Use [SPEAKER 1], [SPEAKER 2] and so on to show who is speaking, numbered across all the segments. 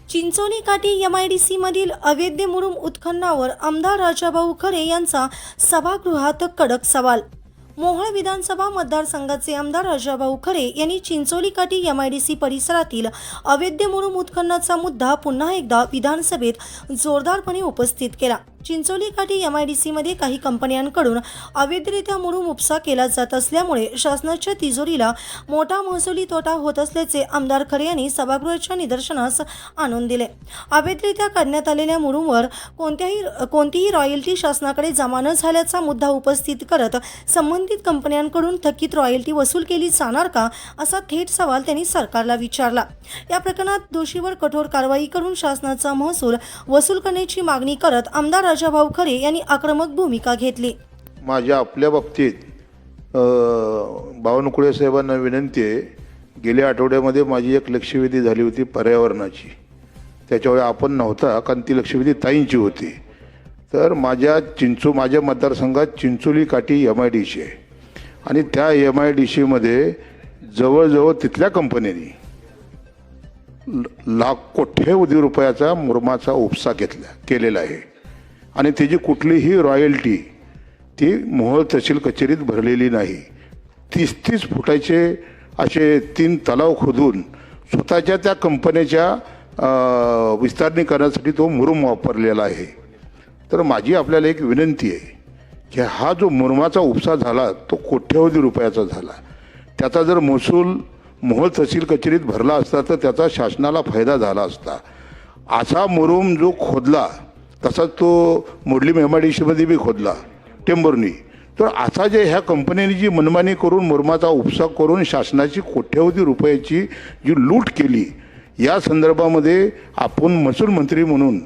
[SPEAKER 1] चिंचोली काठी MIDC मधील अवैध मुरुम उत्खननावर आमदार राजाभाऊ खरे यांचा सभागृहात कडक सवाल। मोहोळ विधानसभा मतदारसंघाचे आमदार राजाभाऊ खरे यांनी चिंचोली काठी MIDC परिसरातील अवैध मुरुम उत्खननाचा मुद्दा पुन्हा एकदा विधानसभेत जोरदारपणे उपस्थित केला। चिंचोली काठी MIDC मध्ये काही कंपन्यांकडून अवैधरित्या मुरुम उपसा केला जात असल्यामुळे शासनाच्या तिजोरीला मोठा महसुली तोटा होत असल्याचे आमदार खरे यांनी सभागृहाच्या निदर्शनास आणून दिले। अवैधरित्या काढण्यात आलेल्या मुरुमवर कोणतीही रॉयल्टी शासनाकडे जमा न झाल्याचा मुद्दा उपस्थित करत संबंधित कंपन्यांकडून थकीत रॉयल्टी वसूल केली जाणार का, असा थेट सवाल त्यांनी सरकारला विचारला। या प्रकरणात दोषीवर कठोर कारवाई करून शासनाचा महसूल वसूल करण्याची मागणी करत आमदार राजाभाऊ खरे यांनी आक्रमक भूमिका घेतली।
[SPEAKER 2] माझ्या आपल्या बाबतीत बावनकुळे साहेबांना विनंती आहे, गेल्या आठवड्यामध्ये माझी एक लक्षवेधी झाली होती पर्यावरणाची, त्याच्यामुळे आपण नव्हता कारण ती लक्षवेधी ताईंची होती। तर माझ्या मतदारसंघात चिंचोली काठी MIDC आहे आणि त्या MIDC मध्ये जवळजवळ तिथल्या कंपन्यांनी कोट्यवधी रुपयाचा मुरुमाचा उपसा केलेला आहे आणि त्याची कुठलीही रॉयल्टी ती मोहोळ तहसील कचेरीत भरलेली नाही। 30-30 फुटाचे असे 3 तलाव खोदून स्वतःच्या त्या कंपनीच्या विस्तारीकरणासाठी तो मुरुम वापरलेला आहे। तर माझी आपल्याला एक विनंती आहे की हा जो मुरुमाचा उपसा झाला तो कोट्यवधी रुपयाचा झाला, त्याचा जर महसूल मोहोळ तहसील कचेरीत भरला असता तर त्याचा शासनाला फायदा झाला असता। असा मुरुम जो खोदला तसाच तो मोडलीम MIDC मध्ये बी खोदला टेंबरनी। तर असा जे ह्या कंपन्यांनी जी मनमानी करून मुरुमाचा उपसा करून शासनाची कोट्यवधी रुपयाची जी लूट केली, या संदर्भामध्ये आपण महसूल मंत्री म्हणून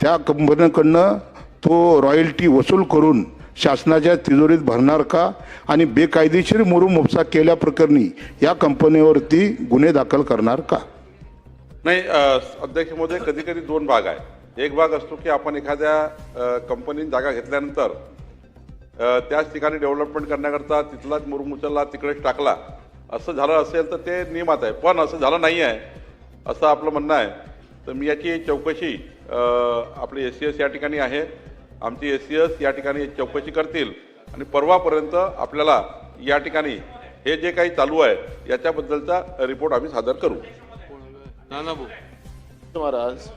[SPEAKER 2] त्या कंपन्यांकडनं तो रॉयल्टी वसूल करून शासनाच्या तिजोरीत भरणार का आणि बेकायदेशीर मुरुम उपसा केल्याप्रकरणी या कंपनीवरती गुन्हे दाखल करणार का?
[SPEAKER 3] नाही अध्यक्ष महोदय, कधी कधी 2 भाग आहे। एक भाग असतो की आपण एखाद्या कंपनीने जागा घेतल्यानंतर त्याच ठिकाणी डेव्हलपमेंट करण्याकरता तिथलाच मुरुम उचलला तिकडेच टाकला, असं झालं असेल तर ते नियमात आहे, पण असं झालं नाही आहे असं आपलं म्हणणं आहे। तर मी याची चौकशी आपली SCS या ठिकाणी आहे, आमची SCS या ठिकाणी चौकशी करतील आणि परवापर्यंत आपल्याला या ठिकाणी हे जे काही चालू आहे याच्याबद्दलचा रिपोर्ट आम्ही सादर करू।
[SPEAKER 4] महाराज